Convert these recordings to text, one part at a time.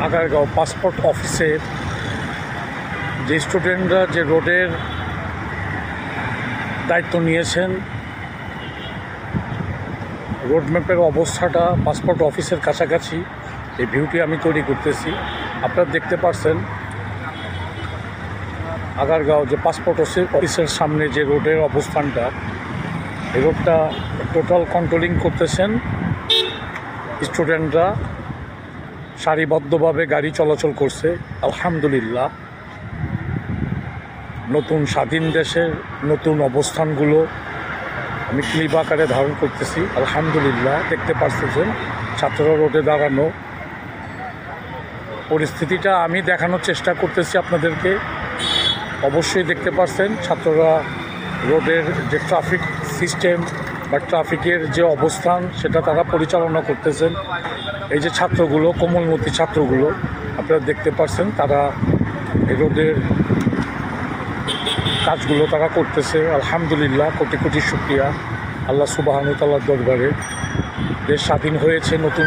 Agargaon passport অফিসের যে স্টুডেন্টরা যে রোডের দায়িত্ব নিয়েছেন, রোডম্যাপের অবস্থাটা পাসপোর্ট অফিসের কাছাকাছি এই ভিউটি আমি তৈরি করতেছি। আপনারা দেখতে পাচ্ছেন আগারগাঁও যে পাসপোর্ট অফিসের সামনে যে রোডের অবস্থানটা, এই রোডটা টোটাল কন্ট্রোলিং করতেছেন স্টুডেন্টরা। সারিবদ্ধভাবে গাড়ি চলাচল করছে। আলহামদুলিল্লাহ, নতুন স্বাধীন দেশের নতুন অবস্থানগুলো আমি ক্লিপ আকারে ধারণ করতেছি। আলহামদুলিল্লাহ, দেখতে পাচ্ছেন ছাত্ররা রোডে দাঁড়ানো পরিস্থিতিটা আমি দেখানোর চেষ্টা করতেছি আপনাদেরকে। অবশ্যই দেখতে পাচ্ছেন ছাত্ররা রোডের যে ট্রাফিক সিস্টেম বা ট্রাফিকের যে অবস্থান সেটা তারা পরিচালনা করতেছেন। এই যে ছাত্রগুলো, কোমলমতি ছাত্রগুলো আপনারা দেখতে পাচ্ছেন, তারা এই রোডের কাজগুলো তারা করতেছে। আলহামদুলিল্লাহ, কোটি কোটি শুকরিয়া আল্লাহ সুবহানাহু ওয়া তাআলার দরবারে। দেশ স্বাধীন হয়েছে নতুন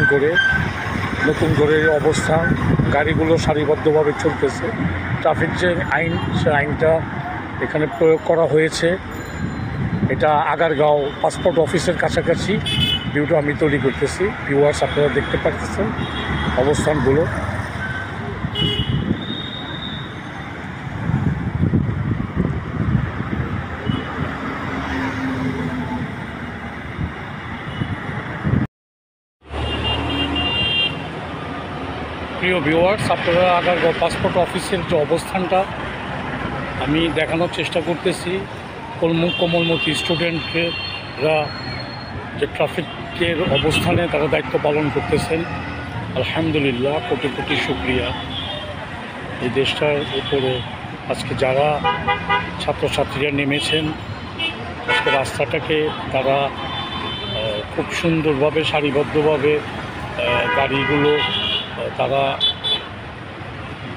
করে অবস্থান, গাড়িগুলো সারিবদ্ধভাবে চলতেছে। ট্রাফিক যে আইন, সে আইনটা এখানে প্রয়োগ করা হয়েছে। এটা আগারগাঁও পাসপোর্ট অফিসের কাছাকাছি ভিউটা আমি তৈরি করতেছি। ভিউয়ার্স, আপনারা দেখতে পাচ্ছেন অবস্থানগুলো। প্রিয় ভিউয়ার্স, আপনারা আগারগাঁও পাসপোর্ট অফিসের যে অবস্থানটা আমি দেখানোর চেষ্টা করতেছি। কোমলমতি স্টুডেন্টরা যে ট্রাফিকের অবস্থানে তারা দায়িত্ব পালন করতেছেন। আলহামদুলিল্লাহ, কোটি কোটি শুকরিয়া। এই দেশটার উপরে আজকে যারা ছাত্রছাত্রীরা নেমেছেন, আজকে রাস্তাটাকে তারা খুব সুন্দরভাবে সারিবদ্ধভাবে গাড়িগুলো তারা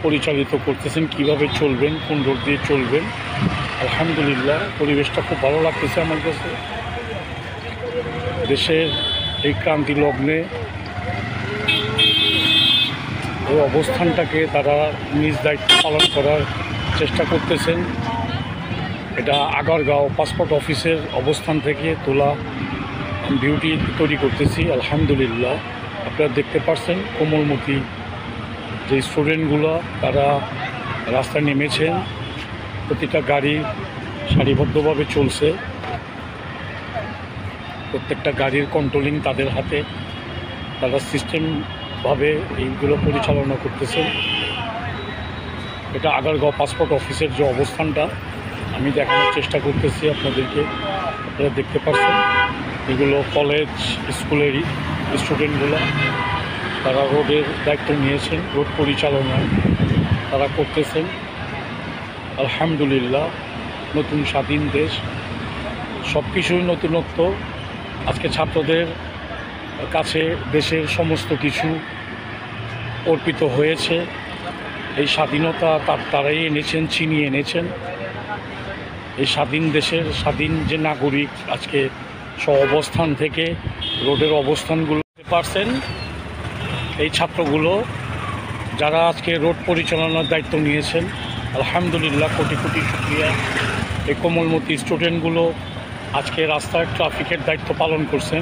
পরিচালিত করতেছেন, কিভাবে চলবেন, কোন রোড দিয়ে চলবেন। আলহামদুলিল্লাহ, পরিবেশটা খুব ভালো লাগতেছে আমার কাছে। দেশের এই ক্রান্তি লগ্নে এই অবস্থানটাকে তারা নিজ দায়িত্ব পালন করার চেষ্টা করতেছেন। এটা আগারগাঁও পাসপোর্ট অফিসের অবস্থান থেকে তোলা ভিউটি তৈরি করতেছি। আলহামদুলিল্লাহ, আপনারা দেখতে পাচ্ছেন কোমলমতি যে স্টুডেন্টগুলো তারা রাস্তায় নেমেছেন। প্রতিটা গাড়ি সারিবদ্ধভাবে চলছে। প্রত্যেকটা গাড়ির কন্ট্রোলিং তাদের হাতে, তারা সিস্টেমভাবে এইগুলো পরিচালনা করতেছেন। এটা আগারগাঁও পাসপোর্ট অফিসের যে অবস্থানটা আমি দেখানোর চেষ্টা করতেছি আপনাদেরকে। আপনারা দেখতে পাচ্ছেন এগুলো কলেজ স্কুলেরই স্টুডেন্টগুলো, তারা রোডের দায়িত্ব নিয়েছেন, রোড পরিচালনায় তারা করতেছেন। আলহামদুলিল্লাহ, নতুন স্বাধীন দেশ, সব কিছুই নতুনত্ব। আজকে ছাত্রদের কাছে দেশের সমস্ত কিছু অর্পিত হয়েছে। এই স্বাধীনতা তারাই এনেছেন, ছিনিয়ে এনেছেন। এই স্বাধীন দেশের স্বাধীন যে নাগরিক আজকে অবস্থান থেকে রোডের অবস্থানগুলো পারছেন। এই ছাত্রগুলো যারা আজকে রোড পরিচালনার দায়িত্ব নিয়েছেন, আলহামদুলিল্লাহ, কোটি কোটি শুকরিয়া। এই কোমলমতি স্টুডেন্টগুলো আজকে রাস্তায় ট্রাফিকের দায়িত্ব পালন করছেন।